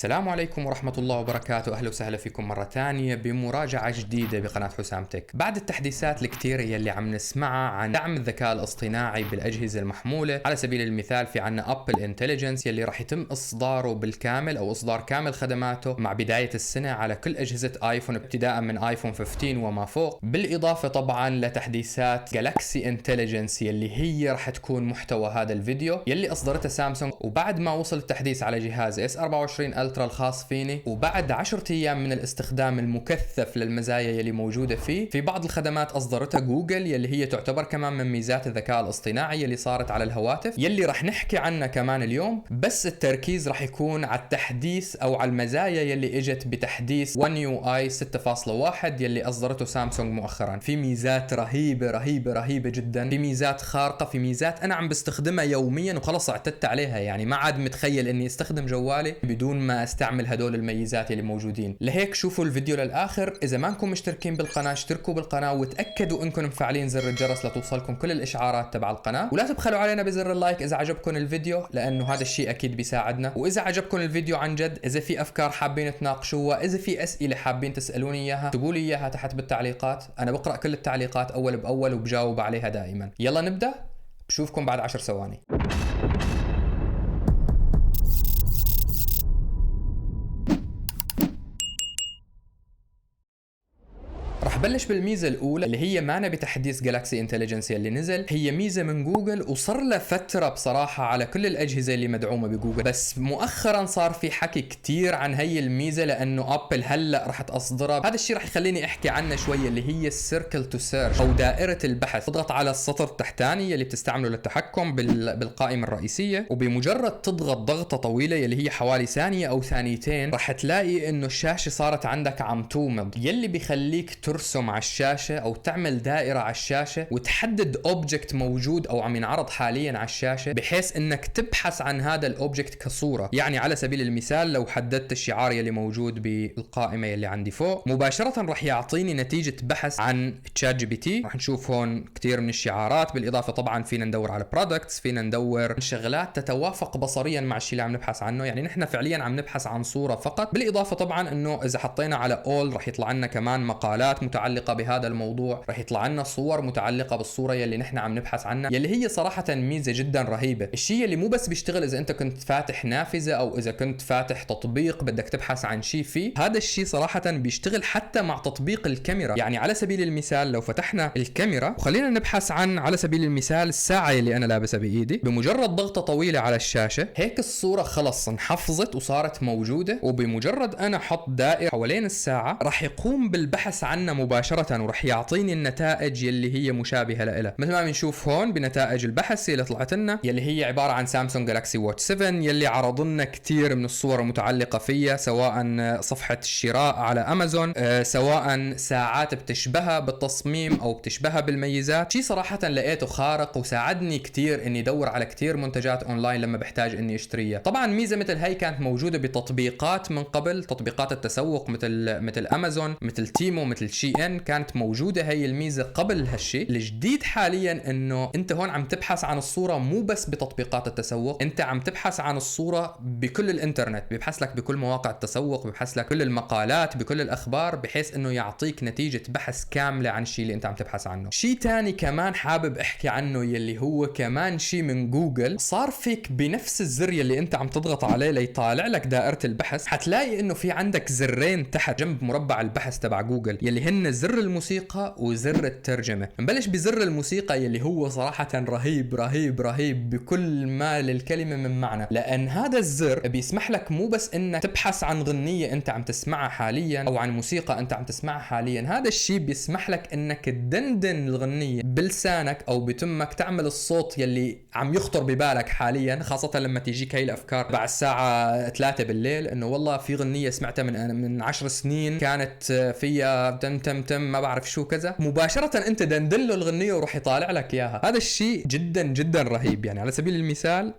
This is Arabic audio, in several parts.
السلام عليكم ورحمة الله وبركاته. أهلا وسهلا فيكم مرة تانية بمراجعة جديدة بقناة حسام تك. بعد التحديثات الكتيرة يلي عم نسمعها عن دعم الذكاء الاصطناعي بالأجهزة المحمولة، على سبيل المثال في عنا أبل انتليجنس يلي راح يتم إصداره بالكامل أو إصدار كامل خدماته مع بداية السنة على كل أجهزة آيفون ابتداء من آيفون 15 وما فوق، بالإضافة طبعا لتحديثات جالاكسي انتليجنس يلي هي راح تكون محتوى هذا الفيديو يلي أصدرتها سامسونج. وبعد ما وصل التحديث على جهاز S24 الترا الخاص فيني، وبعد 10 ايام من الاستخدام المكثف للمزايا يلي موجوده فيه، في بعض الخدمات اصدرتها جوجل يلي هي تعتبر كمان من ميزات الذكاء الاصطناعي يلي صارت على الهواتف يلي رح نحكي عنها كمان اليوم. بس التركيز رح يكون على التحديث او على المزايا يلي اجت بتحديث One UI 6.1 يلي اصدرته سامسونج مؤخرا. في ميزات رهيبه رهيبه رهيبه جدا، في ميزات خارقه، في ميزات انا عم بستخدمها يوميا وخلص اعتدت عليها، يعني ما عاد متخيل اني استخدم جوالي بدون ما استعمل هدول الميزات اللي موجودين. لهيك شوفوا الفيديو للاخر. اذا ما انكم مشتركين بالقناه اشتركوا بالقناه وتاكدوا انكم مفعلين زر الجرس لتوصلكم كل الاشعارات تبع القناه، ولا تبخلوا علينا بزر اللايك اذا عجبكم الفيديو لانه هذا الشيء اكيد بيساعدنا. واذا عجبكم الفيديو عن جد، اذا في افكار حابين تناقشوها، اذا في اسئله حابين تسالوني اياها، اكتبوا لي اياها تحت بالتعليقات. انا بقرا كل التعليقات اول باول وبجاوب عليها دائما. يلا نبدا، بشوفكم بعد 10 ثواني. رح بلش بالميزة الأولى اللي هي معنا بتحديث جالاكسي انتليجنس اللي نزل. هي ميزة من جوجل وصار لها فترة بصراحة على كل الأجهزة اللي مدعومة بجوجل، بس مؤخرا صار في حكي كتير عن هي الميزة لأنه أبل هلأ رح تصدرها. هذا الشيء رح يخليني أحكي عنها شوية، اللي هي السيركل تو سيرش أو دائرة البحث. تضغط على السطر التحتاني اللي بتستعمله للتحكم بالقائمة الرئيسية، وبمجرد تضغط ضغطة طويلة اللي هي حوالي ثانية أو ثانيتين رح تلاقي إنه الشاشة صارت عندك عم تومض، يلي بيخليك ترسم على الشاشة أو تعمل دائرة على الشاشة وتحدد أوبجكت موجود أو عم ينعرض حاليا على الشاشة، بحيث إنك تبحث عن هذا الأوبجكت كصورة. يعني على سبيل المثال لو حددت الشعار يلي موجود بالقائمة يلي عندي فوق، مباشرة رح يعطيني نتيجة بحث عن تشات جي بي تي. رح نشوف هون كتير من الشعارات، بالإضافة طبعا فينا ندور على برودكتس، فينا ندور شغلات تتوافق بصريا مع الشيء اللي عم نبحث عنه. يعني نحن فعليا عم نبحث عن صورة فقط. بالإضافة طبعا إنه إذا حطينا على all رح يطلع لنا كمان مقالات متعلقة بهذا الموضوع، رح يطلع لنا صور متعلقة بالصورة يلي نحن عم نبحث عنها، يلي هي صراحة ميزة جدا رهيبة. الشيء اللي مو بس بيشتغل إذا أنت كنت فاتح نافذة أو إذا كنت فاتح تطبيق بدك تبحث عن شيء فيه، هذا الشيء صراحة بيشتغل حتى مع تطبيق الكاميرا. يعني على سبيل المثال لو فتحنا الكاميرا وخلينا نبحث عن على سبيل المثال الساعة اللي أنا لابسها بإيدي، بمجرد ضغطة طويلة على الشاشة هيك الصورة خلص انحفظت وصارت موجودة، وبمجرد أنا حط دائرة حوالين الساعة رح يقوم بالبحث عنها مباشرة ورح يعطيني النتائج يلي هي مشابهة لها. مثل ما بنشوف هون بنتائج البحث اللي طلعت لنا، يلي هي عبارة عن سامسونج جالاكسي واتش 7 يلي عرض لنا كثير من الصور المتعلقة فيها، سواء صفحة الشراء على أمازون، سواء ساعات بتشبهها بالتصميم أو بتشبهها بالميزات. شيء صراحة لقيته خارق وساعدني كثير إني أدور على كثير منتجات أونلاين لما بحتاج إني أشتريها. طبعا ميزة مثل هاي كانت موجودة بتطبيقات من قبل، تطبيقات التسوق مثل أمازون، مثل تيمو، مثل شي إن، كانت موجودة هي الميزة قبل هالشيء. الجديد حاليا انه انت هون عم تبحث عن الصورة مو بس بتطبيقات التسوق، انت عم تبحث عن الصورة بكل الانترنت، بيبحث لك بكل مواقع التسوق، بيبحث لك كل المقالات بكل الاخبار، بحيث انه يعطيك نتيجة بحث كاملة عن الشيء اللي انت عم تبحث عنه. شيء تاني كمان حابب احكي عنه يلي هو كمان شيء من جوجل، صار فيك بنفس الزر يلي انت عم تضغط عليه ليطالع لك دائرة البحث، حتلاقي انه في عندك زرين تحت جنب مربع البحث تبع جوجل يلي هن زر الموسيقى وزر الترجمة. نبلش بزر الموسيقى يلي هو صراحة رهيب رهيب رهيب بكل ما للكلمة من معنى، لأن هذا الزر بيسمح لك مو بس إنك تبحث عن غنية أنت عم تسمعها حاليا أو عن موسيقى أنت عم تسمعها حاليا، هذا الشيء بيسمح لك إنك تدندن الغنية بلسانك أو بتمك، تعمل الصوت يلي عم يخطر ببالك حاليا، خاصة لما تيجيك هاي الأفكار بعد الساعة 3 بالليل، إنه والله في غنية سمعتها من 10 سنين كانت فيها تم ما بعرف شو كذا، مباشرة انت دندن له الغنية وروح يطالع لك اياها. هذا الشيء جدا جدا رهيب. يعني على سبيل المثال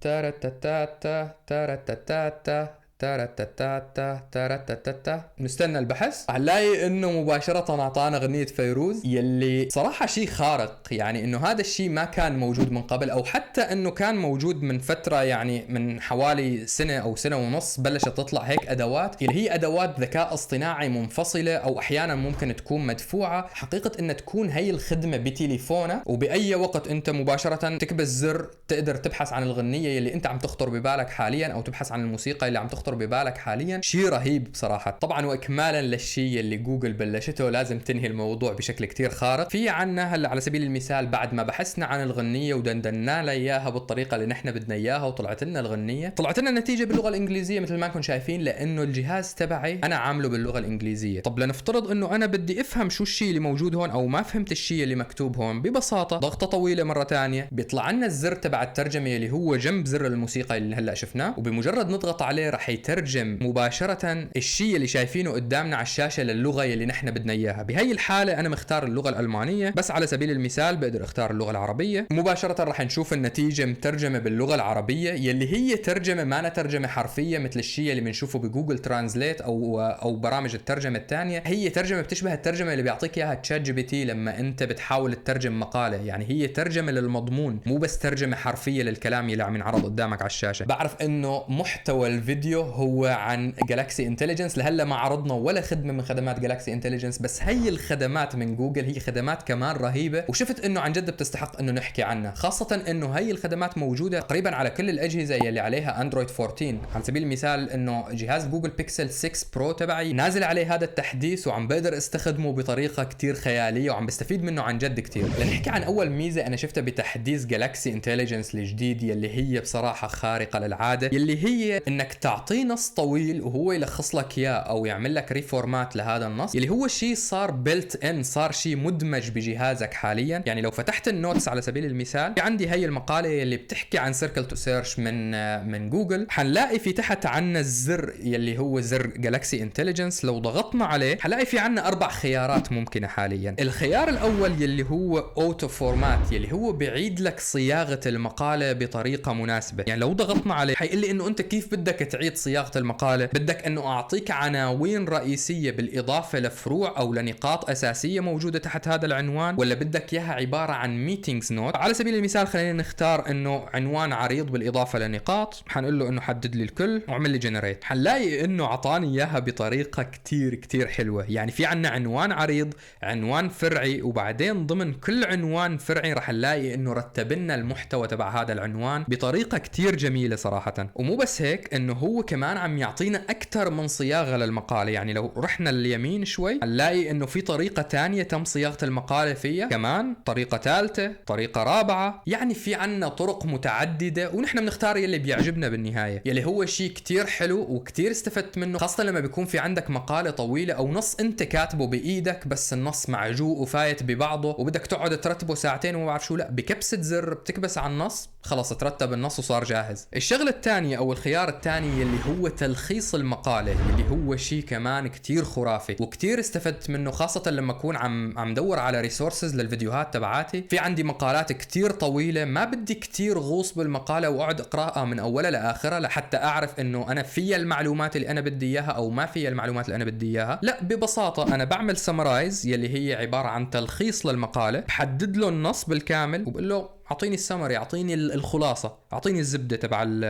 نستنى البحث، هنلاقي انه مباشرة اعطانا اغنية فيروز يلي صراحة شيء خارق. يعني انه هذا الشيء ما كان موجود من قبل، او حتى انه كان موجود من فترة، يعني من حوالي سنة او سنة ونص بلشت تطلع هيك ادوات اللي هي ادوات ذكاء اصطناعي منفصلة، او احيانا ممكن تكون مدفوعة. حقيقة ان تكون هي الخدمة بتليفونك، وباي وقت انت مباشرة تكبس زر تقدر تبحث عن الغنية اللي انت عم تخطر ببالك حاليا، او تبحث عن الموسيقى اللي عم تخطر ببالك حاليا. شيء رهيب بصراحة. طبعا واكمالا للشيء اللي جوجل بلشته، لازم تنهي الموضوع بشكل كتير خارق. في عنا هلا على سبيل المثال بعد ما بحثنا عن الغنية ودندنا لها اياها بالطريقة اللي نحن بدنا اياها، وطلعت لنا الغنية، طلعت لنا النتيجة باللغة الانجليزية مثل ما انكم شايفين، لانه الجهاز تبعي انا عامله باللغة الانجليزية. طب لنفترض انه انا بدي افهم شو الشيء اللي موجود هون، او ما فهمت الشيء اللي مكتوب هون، ببساطة ضغطة طويلة مرة ثانية بيطلع لنا الزر تبع الترجمة اللي هو جنب زر الموسيقى اللي هلا شفناه، وبمجرد نضغط عليه رح يترجم مباشرة الشيء اللي شايفينه قدامنا على الشاشة للغة اللي نحن بدنا اياها. بهي الحالة انا مختار اللغة الألمانية، بس على سبيل المثال بقدر اختار اللغة العربية. مباشرة رح نشوف النتيجة مترجمة باللغة العربية، يلي هي ترجمة ما ترجمة حرفية مثل الشيء اللي بنشوفه بجوجل ترانزليت او برامج الترجمة الثانية. هي ترجمة بتشبه الترجمة اللي بيعطيك اياها تشات جي بي تي لما انت بتحاول تترجم مقالة. يعني هي ترجمة للمضمون، مو بس ترجمة حرفية للكلام اللي عم ينعرض قدامك على الشاشة. بعرف انه محتوى الفيديو هو عن جالاكسي انتليجنس، لهلا ما عرضنا ولا خدمة من خدمات جالاكسي انتليجنس، بس هي الخدمات من جوجل هي خدمات كمان رهيبة، وشفت انه عن جد بتستحق انه نحكي عنها، خاصة انه هي الخدمات موجودة تقريبا على كل الاجهزة يلي عليها اندرويد 14. على سبيل المثال انه جهاز جوجل بيكسل 6 برو تبعي نازل عليه هذا التحديث، وعم بقدر استخدمه بطريقة كتير خيالية، وعم بستفيد منه عن جد كتير. لنحكي عن اول ميزة انا شفتها بتحديث جالاكسي انتليجنس الجديد، يلي هي بصراحة خارقة للعادة، يلي هي انك تعطيه نص طويل وهو يلخص لك اياه، او يعمل لك ريفورمات لهذا النص، يلي هو شيء صار بيلت ان، صار شيء مدمج بجهازك حاليا. يعني لو فتحت النوتس على سبيل المثال، في عندي هي المقالة اللي بتحكي عن سيركل تو سيرش من جوجل، حنلاقي في تحت عنا الزر يلي هو زر جالاكسي انتليجنس. لو ضغطنا عليه حنلاقي في عنا 4 خيارات ممكنة حاليا. الخيار الاول يلي هو اوتو فورمات، يلي هو بيعيد لك صياغة المقالة بطريقة مناسبة. يعني لو ضغطنا عليه حيقول لي انه انت كيف بدك تعيد صياغة المقالة، بدك انه اعطيك عناوين رئيسية بالاضافة لفروع او لنقاط اساسية موجودة تحت هذا العنوان، ولا بدك اياها عبارة عن ميتينجز نوت. على سبيل المثال خلينا نختار انه عنوان عريض بالاضافة لنقاط، حنقول له انه حدد لي الكل واعمل لي جنريت. حنلاقي انه عطاني اياها بطريقة كتير حلوة. يعني في عنا عنوان عريض، عنوان فرعي، وبعدين ضمن كل عنوان فرعي رح نلاقي انه رتب لنا المحتوى تبع هذا العنوان بطريقة كتير جميلة صراحة. ومو بس هيك، انه هو كمان عم يعطينا اكثر من صياغة للمقالة. يعني لو رحنا اليمين شوي هنلاقي انه في طريقة تانية تم صياغة المقالة فيها، كمان طريقة ثالثة، طريقة رابعة. يعني في عنا طرق متعددة، ونحن بنختار يلي بيعجبنا بالنهاية، يلي هو شيء كتير حلو وكتير استفدت منه، خاصة لما بيكون في عندك مقالة طويلة او نص انت كاتبه بايدك، بس النص معجوق وفايت ببعضه وبدك تقعد ترتبه ساعتين وما بعرف شو. لا، بكبسة زر بتكبس على النص خلص ترتب النص وصار جاهز. الشغلة الثانية او الخيار الثاني يلي هو تلخيص المقالة، يلي هو شيء كمان كتير خرافي وكتير استفدت منه، خاصة لما اكون عم دور على ريسورسز للفيديوهات تبعاتي. في عندي مقالات كتير طويلة ما بدي كتير غوص بالمقالة واقعد اقراها من اولها لاخرها لحتى اعرف انه انا في المعلومات اللي انا بدي اياها او ما في المعلومات اللي انا بدي اياها. لا، ببساطة انا بعمل سمرايز يلي هي عبارة عن تلخيص للمقالة، بحدد له النص بالكامل وبقول له اعطيني السمري، اعطيني الخلاصه، اعطيني الزبده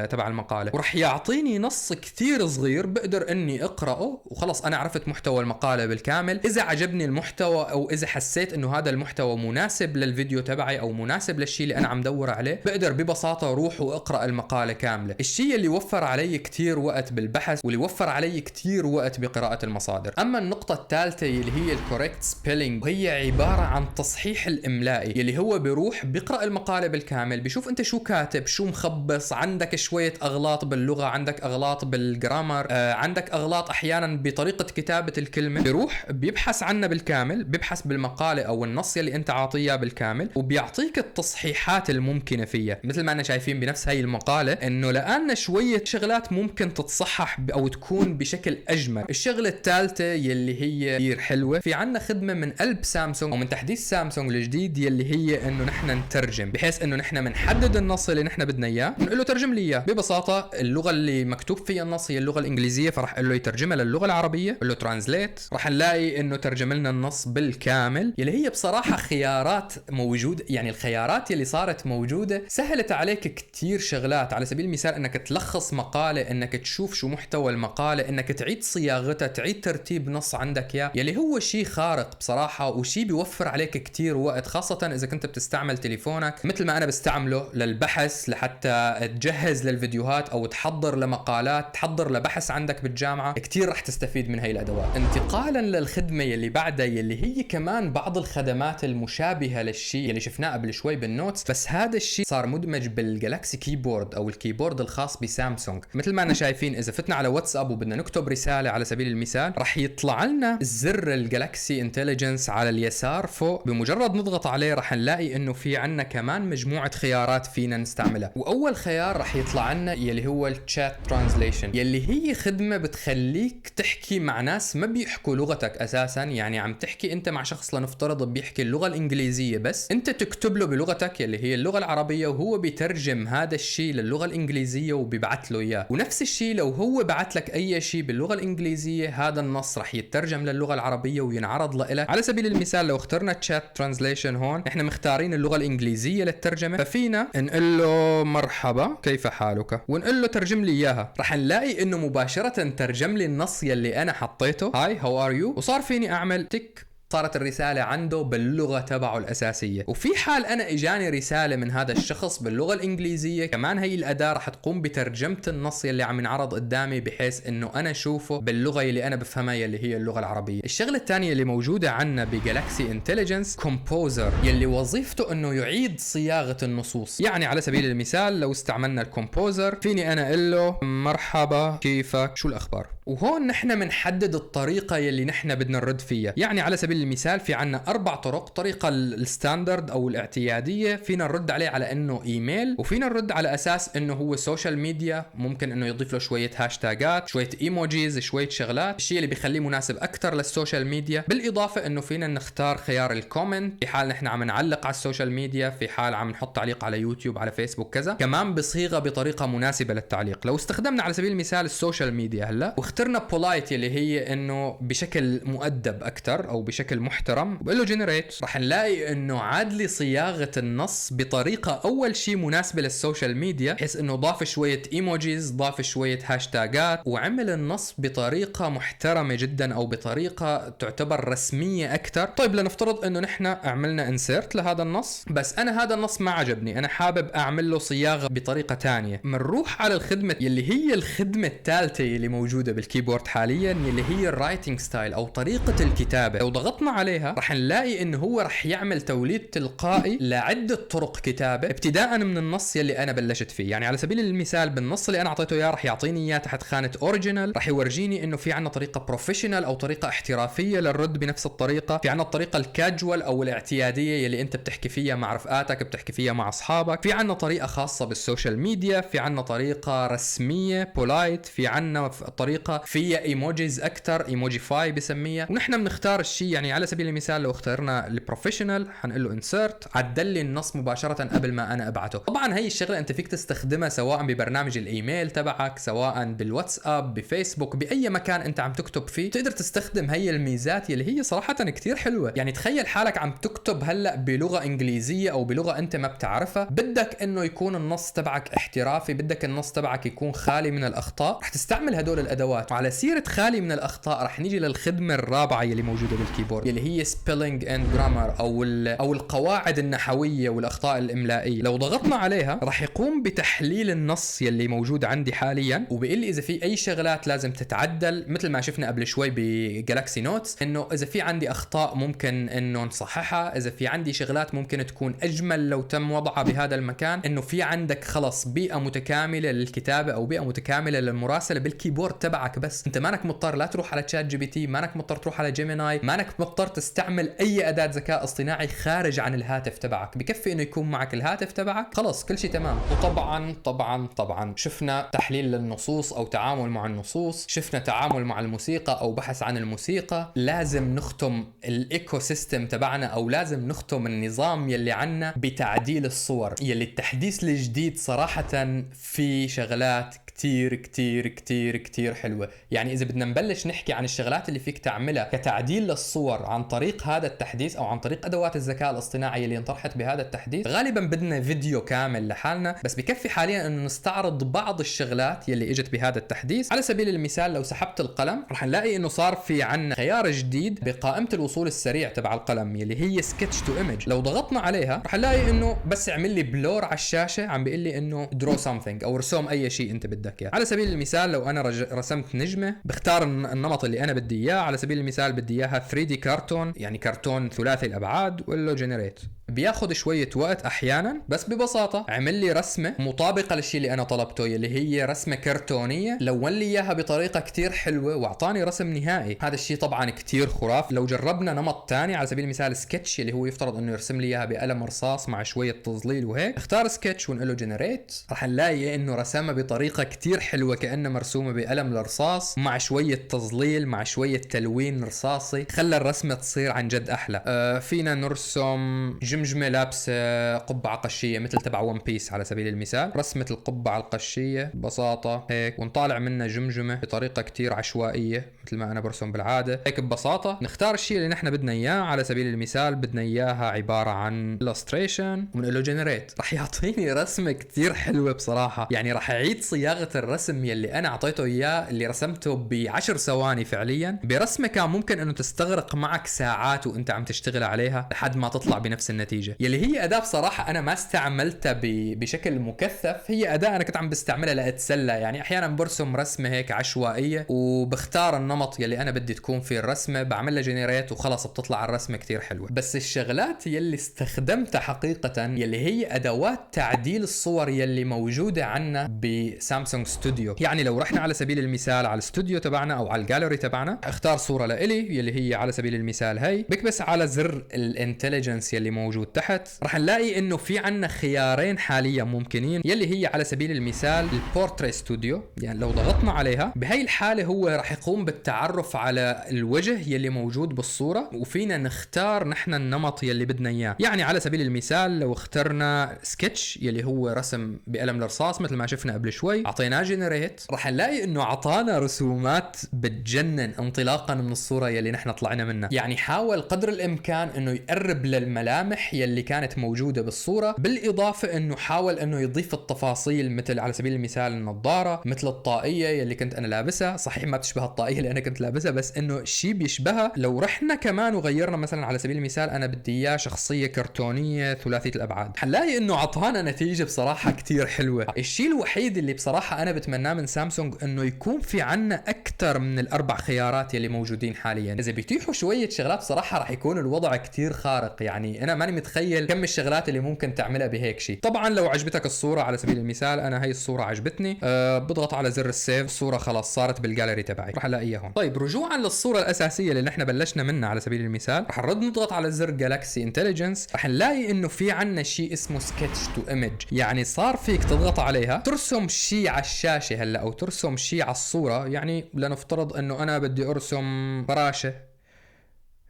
تبع المقاله، ورح يعطيني نص كثير صغير بقدر اني اقراه وخلص انا عرفت محتوى المقاله بالكامل. اذا عجبني المحتوى او اذا حسيت انه هذا المحتوى مناسب للفيديو تبعي او مناسب للشيء اللي انا عم دور عليه، بقدر ببساطه اروح واقرا المقاله كامله. الشيء اللي وفر علي كثير وقت بالبحث، واللي وفر علي كثير وقت بقراءه المصادر. اما النقطه الثالثه اللي هي الكوريكت سبيلينج، وهي عباره عن تصحيح الاملائي، اللي هو بيروح بيقرا المقاله بالكامل، بيشوف انت شو كاتب، شو مخبص، عندك شوية اغلاط باللغة، عندك اغلاط بالجرامر، عندك اغلاط احيانا بطريقة كتابة الكلمة، بيروح بيبحث عنها بالكامل، بيبحث بالمقالة او النص اللي انت عاطيها بالكامل، وبيعطيك التصحيحات الممكنة فيها. مثل ما انا شايفين بنفس هاي المقالة انه لقانا شوية شغلات ممكن تتصحح او تكون بشكل اجمل. الشغلة الثالثة يلي هي كثير حلوة، في عنا خدمة من قلب سامسونج او من تحديث سامسونج الجديد، يلي هي انه نحن نترجم. بحيث انه نحن بنحدد النص اللي نحن بدنا اياه ونقول له ترجم لي اياه. ببساطه اللغه اللي مكتوب فيها النص هي اللغه الانجليزيه، فراح اقول له يترجمها للغه العربيه، قول له ترانزليت، راح نلاقي انه ترجم لنا النص بالكامل. يلي هي بصراحه خيارات موجوده، يعني الخيارات اللي صارت موجوده سهلت عليك كتير شغلات. على سبيل المثال انك تلخص مقاله، انك تشوف شو محتوى المقاله، انك تعيد صياغتها، تعيد ترتيب نص عندك يا يلي هو شيء خارق بصراحه، وشيء بيوفر عليك كتير وقت، خاصه اذا كنت بتستعمل تليفونك مثل ما انا بستعمله للبحث، لحتى تجهز للفيديوهات او تحضر لمقالات، تحضر لبحث عندك بالجامعه. كتير رح تستفيد من هاي الادوات. انتقالا للخدمه يلي بعدها، يلي هي كمان بعض الخدمات المشابهه للشيء يلي شفناه قبل شوي بالنوتس، بس هذا الشيء صار مدمج بالجالكسي كيبورد او الكيبورد الخاص بسامسونج. مثل ما انا شايفين اذا فتنا على واتساب وبدنا نكتب رساله على سبيل المثال، رح يطلع لنا زر الجالكسي انتليجنس على اليسار فوق، بمجرد نضغط عليه رح نلاقي انه في عنا كمان مجموعه خيارات فينا نستعملها. واول خيار رح يطلع لنا يلي هو الشات ترانزليشن، يلي هي خدمه بتخليك تحكي مع ناس ما بيحكوا لغتك اساسا. يعني عم تحكي انت مع شخص لنفترض بيحكي اللغه الانجليزيه، بس انت تكتب له بلغتك يلي هي اللغه العربيه، وهو بيترجم هذا الشيء للغه الانجليزيه وبيبعث له اياه. ونفس الشيء لو هو بعث لك اي شيء باللغه الانجليزيه، هذا النص رح يترجم للغه العربيه وينعرض لك. على سبيل المثال لو اخترنا تشات ترانزليشن هون، احنا مختارين اللغه الانجليزيه للترجمه، ففينا نقول له مرحبا كيف حالك ونقول له ترجم لي اياها. رح نلاقي انه مباشره ترجم لي النص يلي انا حطيته، هاي هاو ار يو، وصار فيني اعمل تك، صارت الرسالة عنده باللغة تبعه الأساسية. وفي حال أنا إجاني رسالة من هذا الشخص باللغة الإنجليزية، كمان هي الأداة رح تقوم بترجمة النص يلي عم ينعرض قدامي، بحيث إنه أنا أشوفه باللغة يلي أنا بفهمها يلي هي اللغة العربية. الشغلة الثانية اللي موجودة عنا بجالكسي انتليجنس كومبوزر، يلي وظيفته إنه يعيد صياغة النصوص. يعني على سبيل المثال لو استعملنا الكومبوزر، فيني أنا أقول له مرحبا كيفك شو الأخبار، وهون نحن بنحدد الطريقة يلي نحن بدنا نرد فيها. يعني على سبيل المثال في عنا 4 طرق. طريقة الستاندرد او الاعتيادية فينا نرد عليه على انه ايميل، وفينا نرد على اساس انه هو سوشيال ميديا، ممكن انه يضيف له شوية هاشتاجات، شوية ايموجيز، شوية شغلات، الشيء اللي بيخليه مناسب اكثر للسوشيال ميديا. بالاضافة انه فينا نختار خيار الكومنت في حال نحن عم نعلق على السوشيال ميديا، في حال عم نحط تعليق على يوتيوب، على فيسبوك، كذا كمان بصيغة بطريقة مناسبة للتعليق. لو استخدمنا على سبيل المثال السوشيال ميديا هلا واخترنا بولايت اللي هي انه بشكل مؤدب اكثر او بشكل محترم، بقول له جنريت، رح نلاقي انه عاد لي صياغه النص بطريقه اول شيء مناسبه للسوشيال ميديا، بحيث انه ضاف شويه ايموجيز، ضاف شويه هاشتاجات، وعمل النص بطريقه محترمه جدا او بطريقه تعتبر رسميه اكثر. طيب لنفترض انه نحن عملنا انسيرت لهذا النص، بس انا هذا النص ما عجبني، انا حابب اعمل له صياغه بطرقه ثانيه. بنروح على الخدمه يلي هي الخدمه الثالثه اللي موجوده بالكيبورد حاليا، يلي هي الرايتنج ستايل او طريقه الكتابه. لو ضغطنا عليها رح نلاقي انه هو رح يعمل توليد تلقائي لعده طرق كتابه، ابتداء من النص يلي انا بلشت فيه. يعني على سبيل المثال بالنص اللي انا اعطيته اياه رح يعطيني اياه تحت خانه اوريجينال، رح يورجيني انه في عنا طريقه بروفيشنال او طريقه احترافيه للرد بنفس الطريقه، في عنا الطريقه الكاجوال او الاعتياديه يلي انت بتحكي فيها مع رفقاتك، بتحكي فيها مع اصحابك، في عنا طريقه خاصه بالسوشيال ميديا، في عنا طريقه رسميه بولايت، في عنا طريقه فيها ايموجيز اكثر، ايموجيفاي بسميها. ونحن بنختار الشيء. يعني على سبيل المثال لو اخترنا البروفيشنال حنقول له انسرت، عدل لي النص مباشره قبل ما انا ابعته. طبعا هي الشغله انت فيك تستخدمها سواء ببرنامج الايميل تبعك، سواء بالواتساب، بفيسبوك، باي مكان انت عم تكتب فيه تقدر تستخدم هي الميزات يلي هي صراحه كتير حلوه. يعني تخيل حالك عم تكتب هلا بلغه انجليزيه او بلغه انت ما بتعرفها، بدك انه يكون النص تبعك احترافي، بدك النص تبعك يكون خالي من الاخطاء، رح تستعمل هدول الادوات. وعلى سيره خالي من الاخطاء رح نيجي للخدمه الرابعه يلي موجوده بالكيبورد، يلي هي spelling and grammar او القواعد النحويه والاخطاء الاملائيه. لو ضغطنا عليها رح يقوم بتحليل النص يلي موجود عندي حاليا، وبيقول لي اذا في اي شغلات لازم تتعدل، مثل ما شفنا قبل شوي بجالكسي نوتس، انه اذا في عندي اخطاء ممكن انه نصححها، اذا في عندي شغلات ممكن تكون اجمل لو تم وضعها بهذا المكان، انه في عندك خلص بيئه متكامله للكتابه او بيئه متكامله للمراسله بالكيبورد تبعك. بس انت مانك مضطر لا تروح على تشات جي بي تي، مانك مضطر تروح على جيميناي، مانك مضطر تستعمل اي اداة ذكاء اصطناعي خارج عن الهاتف تبعك، بكفي انه يكون معك الهاتف تبعك خلص كل شيء تمام. وطبعا شفنا تحليل للنصوص او تعامل مع النصوص، شفنا تعامل مع الموسيقى او بحث عن الموسيقى. لازم نختم الايكو سيستم تبعنا او لازم نختم النظام يلي عنا بتعديل الصور، يلي التحديث الجديد صراحة في شغلات كتير كتير كتير كتير حلوة. يعني إذا بدنا نبلش نحكي عن الشغلات اللي فيك تعملها كتعديل للصور عن طريق هذا التحديث أو عن طريق أدوات الذكاء الاصطناعي اللي انطرحت بهذا التحديث، غالبا بدنا فيديو كامل لحالنا، بس بكفي حاليا أنه نستعرض بعض الشغلات يلي إجت بهذا التحديث. على سبيل المثال لو سحبت القلم رح نلاقي أنه صار في عنا خيار جديد بقائمة الوصول السريع تبع القلم يلي هي سكتش تو ايمج. لو ضغطنا عليها رح نلاقي أنه بس عمل لي بلور على الشاشة، عم بيقول لي أنه draw something أو رسوم أي شيء أنت بدك إياه. على سبيل المثال لو انا رسمت نجمه، بختار النمط اللي انا بدي اياه. على سبيل المثال بدي اياها 3D كرتون، يعني كرتون ثلاثي الابعاد، وقول له جنريت. بياخذ شويه وقت احيانا، بس ببساطه عمل لي رسمه مطابقه للشيء اللي انا طلبته، اللي هي رسمه كرتونيه، لون لي اياها بطريقه كتير حلوه واعطاني رسم نهائي. هذا الشيء طبعا كتير خرافي. لو جربنا نمط ثاني على سبيل المثال سكتش، اللي هو يفترض انه يرسم لي اياها بقلم رصاص مع شويه تظليل وهيك، اختار سكتش ونقول له جنريت، رح نلاقي انه رسمها بطريقه كتير حلوه كانها مرسومه بقلم الرصاص مع شويه تظليل مع شويه تلوين رصاصي، خلى الرسمه تصير عن جد احلى. فينا نرسم جمجمه لابسه قبعه قشيه مثل تبع ون بيس على سبيل المثال، رسمه القبعه القشيه ببساطه هيك، ونطالع منها جمجمه بطريقه كتير عشوائيه مثل ما انا برسم بالعاده هيك ببساطه. نختار الشيء اللي نحن بدنا اياه، على سبيل المثال بدنا اياها عباره عن illustration ونقول له جنريت، رح يعطيني رسمه كتير حلوه بصراحه. يعني رح اعيد صياغه الرسم يلي انا اعطيته اياه اللي رسمته ب10 ثواني فعليا، برسمه كان ممكن انه تستغرق معك ساعات وانت عم تشتغل عليها لحد ما تطلع بنفس النتيجه. يلي هي اداه بصراحه انا ما استعملتها بشكل مكثف، هي اداه انا كنت عم بستعملها لاتسلى. يعني احيانا برسم رسمه هيك عشوائيه وبختار النمط يلي انا بدي تكون فيه الرسمه، بعمل لها جنريت وخلص بتطلع الرسمه كتير حلوه. بس الشغلات يلي استخدمتها حقيقه يلي هي ادوات تعديل الصور يلي موجوده عنا بسامسونج ستوديو. يعني لو رحنا على سبيل المثال على الاستوديو تبعنا او على الجاليري تبعنا، اختار صوره لإلي يلي هي على سبيل المثال هي، بكبس على زر الانتليجنس يلي موجود تحت، رح نلاقي انه في عنا خيارين حاليا ممكنين يلي هي على سبيل المثال البورتري ستوديو. يعني لو ضغطنا عليها بهي الحاله هو رح يقوم بالتعرف على الوجه يلي موجود بالصوره، وفينا نختار نحن النمط يلي بدنا اياه. يعني على سبيل المثال لو اخترنا سكتش يلي هو رسم بقلم الرصاص مثل ما شفنا قبل شوي، اعطيناه جنريت، رح نلاقي انه اعطانا رسومات بتجنن انطلاقا من الصوره يلي نحن طلعنا منها. يعني حاول قدر الامكان انه يقرب للملامح يلي كانت موجوده بالصوره، بالاضافه انه حاول انه يضيف التفاصيل مثل على سبيل المثال النظاره، مثل الطاقيه يلي كنت انا لابسها، صحيح ما بتشبه الطاقيه اللي انا كنت لابسها بس انه شيء بيشبهها. لو رحنا كمان وغيرنا مثلا على سبيل المثال انا بدي اياه شخصيه كرتونيه ثلاثيه الابعاد، حنلاقي انه اعطانا نتيجه بصراحه كتير حلوه. الشيء الوحيد اللي بصراحه انا بتمناه من سامسونج انه يكون في عنا اكثر من الاربع خيارات يلي موجودين حاليا. اذا بيتيحوا شويه شغلات بصراحه راح يكون الوضع كتير خارق. يعني انا ماني متخيل كم الشغلات اللي ممكن تعملها بهيك شيء. طبعا لو عجبتك الصوره على سبيل المثال، انا هي الصوره عجبتني، بضغط على زر السيف، الصوره خلاص صارت بالجاليري تبعي، راح الاقيها هون. طيب رجوعا للصوره الاساسيه اللي نحن بلشنا منها على سبيل المثال، راح نرد نضغط على زر جالاكسي انتليجنس، راح نلاقي انه في عنا شيء اسمه سكتش تو ايمج. يعني صار فيك تضغط عليها ترسم شيء على الشاشه هلا او ترسم شيء على الصوره. يعني لنفترض انه انا بدي ارسم فراشه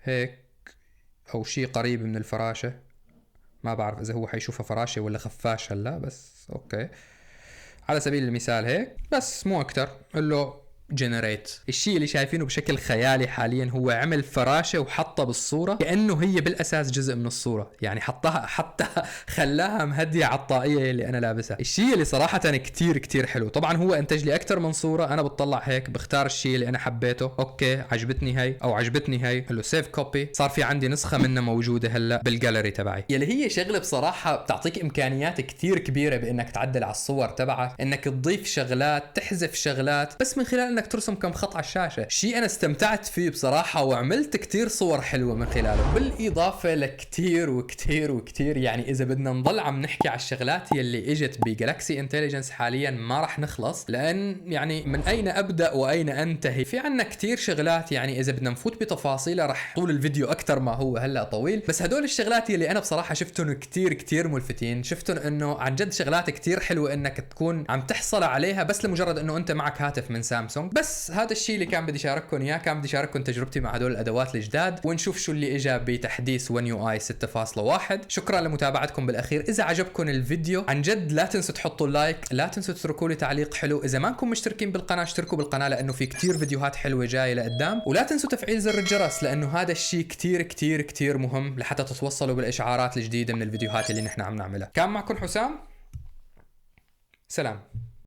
هيك او شيء قريب من الفراشه، ما بعرف اذا هو حيشوفها فراشه ولا خفاش هلا، بس اوكي على سبيل المثال هيك، بس مو اكتر. قل له جنريت. الشيء اللي شايفينه بشكل خيالي حاليا هو عمل فراشه وحطها بالصوره كانه هي بالاساس جزء من الصوره. يعني حطها حتى خلاها مهديه على الطاقيه اللي انا لابسها. الشيء اللي صراحه كتير كتير حلو. طبعا هو انتج لي اكثر من صوره، انا بتطلع هيك بختار الشيء اللي انا حبيته، اوكي عجبتني هي او عجبتني هي، قل له سيف كوبي، صار في عندي نسخه منها موجوده هلا بالجاليري تبعي. يلي هي شغله بصراحه بتعطيك امكانيات كتير كبيره بانك تعدل على الصور تبعك، انك تضيف شغلات، تحذف شغلات، بس من خلال انك كأنك ترسم كم خط على الشاشة. شيء انا استمتعت فيه بصراحة، وعملت كتير صور حلوة من خلاله، بالاضافة لكتير وكتير وكتير. يعني اذا بدنا نضل عم نحكي على الشغلات يلي اجت بجالكسي انتليجنس حاليا ما راح نخلص، لان يعني من اين ابدا واين انتهي؟ في عنا كتير شغلات، يعني اذا بدنا نفوت بتفاصيلها راح طول الفيديو اكثر ما هو هلا طويل. بس هدول الشغلات يلي انا بصراحة شفتهم كتير ملفتين، شفتهم انه عن جد شغلات كتير حلوة انك تكون عم تحصل عليها بس لمجرد انه انت معك هاتف من سامسونج. بس هذا الشيء اللي كان بدي شارككم اياه، كان بدي شارككم تجربتي مع هدول الادوات الجداد، ونشوف شو اللي اجى بتحديث ون يو اي 6.1. شكرا لمتابعتكم بالاخير. اذا عجبكم الفيديو عن جد لا تنسوا تحطوا لايك، لا تنسوا تتركوا لي تعليق حلو. اذا ما انكم مشتركين بالقناه اشتركوا بالقناه لانه في كتير فيديوهات حلوه جايه لقدام، ولا تنسوا تفعيل زر الجرس لانه هذا الشيء كتير مهم لحتى تتوصلوا بالاشعارات الجديده من الفيديوهات اللي نحن عم نعملها. كان معكم حسام، سلام.